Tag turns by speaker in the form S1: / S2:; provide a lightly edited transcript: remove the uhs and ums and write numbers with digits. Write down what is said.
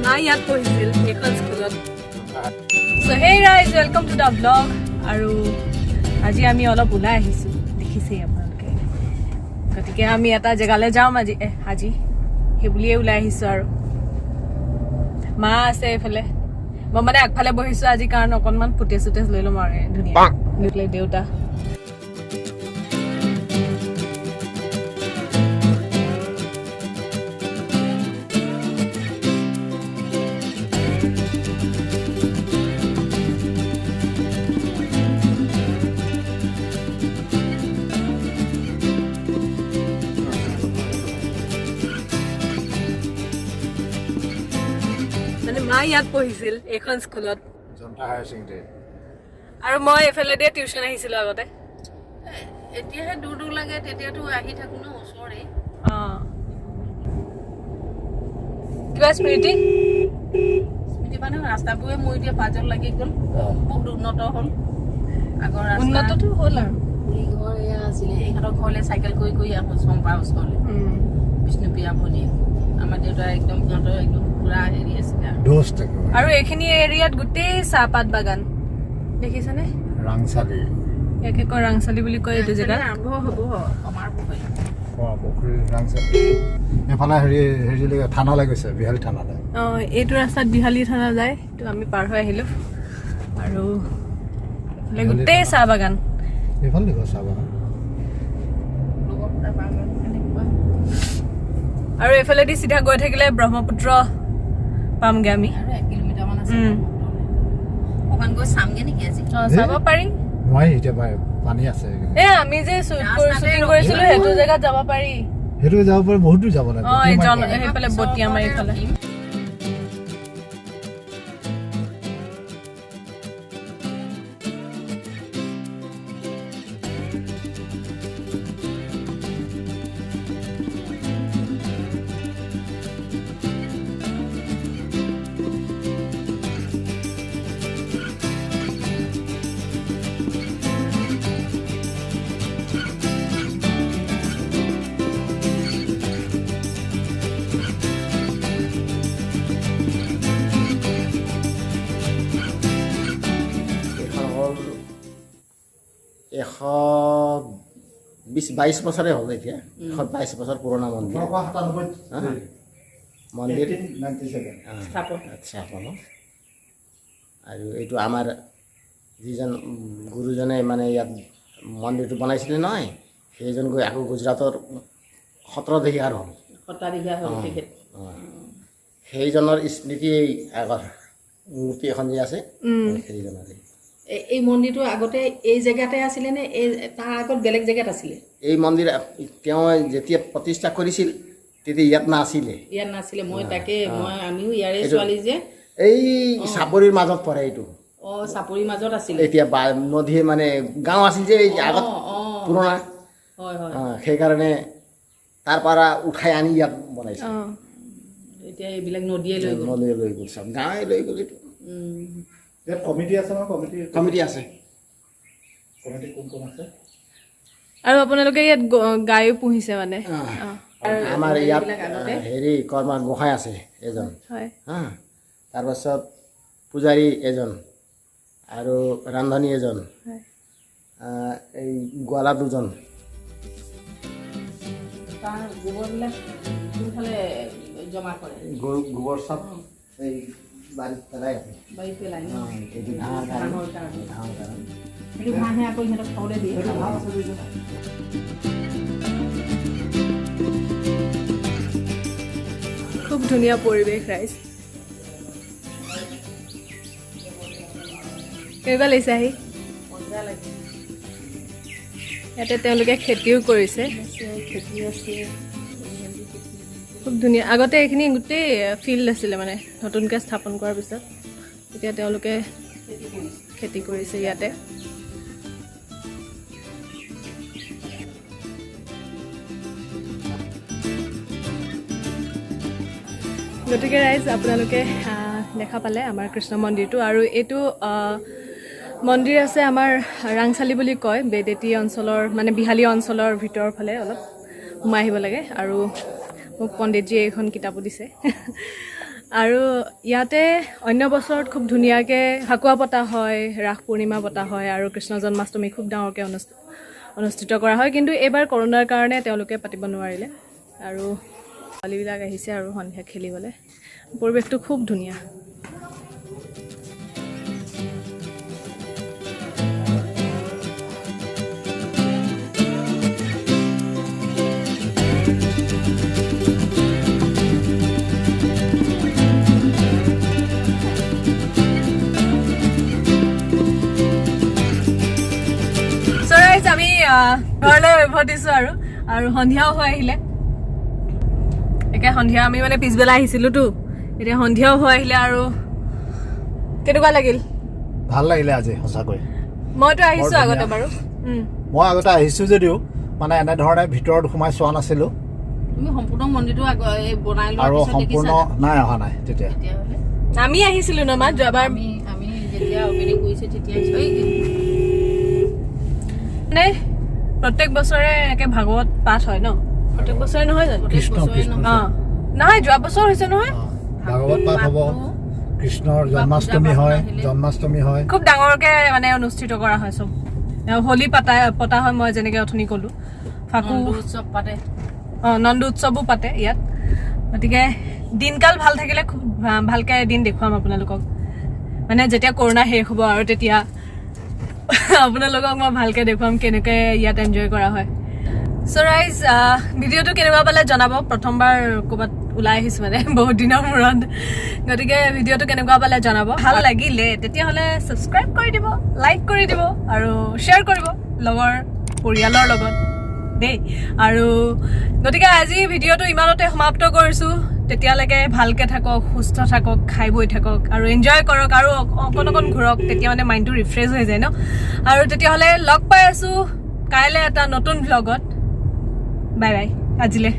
S1: মা ইয়াত পঢ়িছিল এইখন স্কুলত So hey guys, welcome to the vlog আৰু আজি আমি অলপ ওলাই আহিছো দেখিছেই আপোনালোকে গতিকে আমি এটা জেগালৈ যাম আজি সেই বুলিয়ে ওলাই আহিছো আৰু মা আছে এফালে মই মানে আগফালে বহিছো আজি কাৰণ অকনমান ফুটেজ লৈ লম আৰু ধুনীয়া লুকলে দেউতা মা ইয়াত পঢ়িছিল এইখন স্কুলত
S2: জনতা হায়াৰ ছেকেণ্ডাৰী
S1: আৰু মই এফালে দিয়ে টিউচন আহিছিলো আগতে
S3: এতিয়াহে দূৰ দূৰ লাগে তেতিয়াতো আহি থাকো ন ওচৰে
S1: কিবা স্মৃতি
S3: মানে ৰাস্তাবোৰে মোৰ এতিয়া পাজল লাগি গ'ল বহুত উন্নত হ'ল আগৰ
S1: উন্নতটো হ'ল আৰু
S3: পুৰি ঘৰ এয়া আছিলে ইহঁতৰ ঘৰলৈ চাইকেল কৰি কৰি আহোঁ চম্পা ওচৰলৈ বিষ্ণুপ্ৰিয়া ভনী আমাৰ দেউতা একদম সিহঁতৰ একদম পুৰা হেৰি আছিলে
S1: আৰু এইখিনি এৰিয়াত গোটেই চাহপাত বাগান দেখিছানে
S2: ৰাংচালি
S1: ইয়াকে কয় ৰাংচালি বুলি কয় এইটো জেগা
S3: আৰম্ভ হ'ব আমাৰ
S2: পুখুৰী ৰাংচালি এফালে হেৰিলৈকে থানালৈ গৈছে বিহালী থানালৈ
S1: এইটো ৰাস্তাত বিহালী থানা যায় তো আমি পাৰ হৈ আহিলো আৰু গোটেই চাহ বাগান
S2: এইফালে দেখো চাহ বাগান
S1: আৰু এইফালেদি চিধা গৈ থাকিলে ব্ৰহ্মপুত্ৰ পামগে আমি
S3: আৰু 1 কিলোমিটাৰ মান আছে অকণ গৈ চামগে নেকি আজি
S1: চাব পাৰি
S2: নোৱাৰি এতিয়া পানী আছে
S1: আমি যে শ্বুটিং কৰিছিলো সেইটো জেগাত যাব পাৰি
S2: সেইটো যাব পাৰি বহুত দূৰ যাব লাগে
S1: সেইফালে বটিয়া মাৰি ফালে
S4: বিশ 22 বছৰে হ'ল এতিয়া 22 বছৰ পুৰণা মন্দিৰ মন্দিৰ স্থাপন আৰু এইটো আমাৰ যিজন গুৰুজনে মানে ইয়াত মন্দিৰটো বনাইছিলে নহয় সেইজন গৈ আকৌ গুজৰাটৰ 17 তাৰিখে আৰু হ'ল সেইজনৰ স্মৃতি আগৰ মূৰ্তি এখন যে আছে সেইজনৰে
S3: এই মন্দিৰটো আগতে এই জেগাতে আছিলে নে এই তাৰ আগত বেলেগ জেগাত আছিলে
S4: এই মন্দিৰ তেওঁ যেতিয়া প্ৰতিষ্ঠা কৰিছিল তেতিয়া ইয়াত নাছিলে
S3: মই তাকে আমিও ইয়াৰে ছোৱালী যে
S4: এই চাপৰিৰ মাজত পৰে এইটো
S3: চাপৰিৰ মাজত আছিলে
S4: এতিয়া নদী মানে গাঁও আছিল যে আগত পুৰণা সেইকাৰণে তাৰ পৰা উঠাই আনি ইয়াত বনাইছে
S3: এতিয়া এইবিলাক নদীয়ে লৈ
S4: গ'ল চব গাঁৱে লৈ গ'ল এইটো
S2: ইয়াত কমিটি আছে ন
S4: কমিটি আছে
S2: কোন আছে
S1: আৰু আপোনালোকে ইয়াত গায়ো পুহিছে মানে
S4: আমাৰ ইয়াত হেৰি কৰ্মা গোসাঁই আছে এজন তাৰপাছত পূজাৰী এজন আৰু ৰান্ধনী এজন এই গোৱালা দুজন
S3: গোবৰবিলাক কোনফালে জমা কৰে
S4: গোবৰ চব এই বাৰীত পেলাই আছে এইটো ঘাঁহৰ কাৰণে
S3: ঘাঁহে আকৌ সিহঁতক খাবলৈ দিয়ে
S1: খুব ধুনীয়া পৰিৱেশ ৰাইজ কেনেকুৱা লাগিছে আহি ইয়াতে তেওঁলোকে খেতিও কৰিছে খুব ধুনীয়া আগতে এইখিনি গোটেই ফিল্ড আছিলে মানে নতুনকৈ স্থাপন কৰাৰ পিছত এতিয়া তেওঁলোকে খেতি কৰিছে ইয়াতে গতিকে ৰাইজ আপোনালোকে দেখা পালে আমাৰ কৃষ্ণ মন্দিৰটো আৰু এইটো মন্দিৰ আছে আমাৰ ৰাংচালি বুলি কয় বেদেতি অঞ্চলৰ মানে বিহালী অঞ্চলৰ ভিতৰৰ ফালে অলপ সোমাই আহিব লাগে আৰু মোক পণ্ডিতজীয়ে এইখন কিতাপো দিছে আৰু ইয়াতে অন্য বছৰত খুব ধুনীয়াকৈ ফাকুৱা পতা হয়, ৰাস পূৰ্ণিমা পতা হয় আৰু কৃষ্ণ জন্মাষ্টমী খুব ডাঙৰকৈ অনুষ্ঠিত কৰা হয়। কিন্তু এইবাৰ কৰোণাৰ কাৰণে তেওঁলোকে পাতিব নোৱাৰিলে আৰু ছোৱালীবিলাক আহিছে আৰু সন্ধিয়া খেলিবলৈ। পৰিৱেশটো খুব ধুনীয়া। আমি ঘৰলৈ উভতিছো আৰু সন্ধিয়াও হৈ আহিলে। একে সন্ধিয়া আমি মানে পিছবেলা আহিছিলোতো, এতিয়া সন্ধিয়াও হৈ আহিলে। আৰু কেনেকুৱা লাগিল?
S2: ভাল লাগিলে আজি সঁচাকৈ।
S1: মইতো আহিছো আগতে বাৰু,
S2: মই আগতে আহিছো যদিও মানে এনেধৰণে ভিতৰত সোমাই চোৱা নাছিলো।
S3: তুমি সম্পূৰ্ণ মন্দিৰটো বনাই লোৱা
S2: আৰু সম্পূৰ্ণ নাই অহা নাই তেতিয়া।
S1: আমি আহিছিলো ন মা যোৱাবাৰ।
S3: আমি যেতিয়া অপেনিং কৰিছে তেতিয়া
S1: মানে প্ৰত্যেক বছৰে একে ভাগৱত পাঠ হয় ন? প্ৰত্যেক বছৰে নহয় জানো? নহয়, যোৱা বছৰ হৈছে নহয়
S2: ভাগৱত পাঠ হ'ব, কৃষ্ণৰ জন্মাষ্টমী হয়,
S1: খুব ডাঙৰকে মানে অনুষ্ঠিত কৰা হয়। চব হোলী পতা হয়, মই যেনেকে অথনি ক'লো, ফাকু
S3: উৎসৱ পাতে,
S1: নন্দ উৎসৱো পাতে ইয়াত। গতিকে দিনকাল ভাল থাকিলে খুব ভালকে এদিন দেখুৱাম আপোনালোকক। মানে যেতিয়া কৰোণা শেষ হ'ব আৰু তেতিয়া আপোনালোকক মই ভালকে দেখুৱাম কেনেকৈ ইয়াত এনজয় কৰা হয়। চ' ৰাইজ, ভিডিঅ'টো কেনেকুৱা পালে জনাব। প্ৰথমবাৰ ক'ৰবাত ওলাই আহিছোঁ মানে বহুত দিনৰ মূৰত, গতিকে ভিডিঅ'টো কেনেকুৱা পালে জনাব। ভাল লাগিলে তেতিয়াহ'লে ছাবস্ক্ৰাইব কৰি দিব, লাইক কৰি দিব আৰু শ্বেয়াৰ কৰিব লগৰ পৰিয়ালৰ লগত দেই। আৰু গতিকে আজি ভিডিঅ'টো ইমানতে সমাপ্ত কৰিছোঁ। তেতিয়ালৈকে ভালকৈ থাকক, সুস্থ থাকক, খাই বৈ থাকক আৰু এনজয় কৰক আৰু অকণ ঘূৰক। তেতিয়া মানে মাইণ্ডটো ৰিফ্ৰেছ হৈ যায় ন। আৰু তেতিয়াহ'লে লগ পাই আছোঁ কাইলৈ এটা নতুন ভ্লগত। বাই বাই আজিলৈ।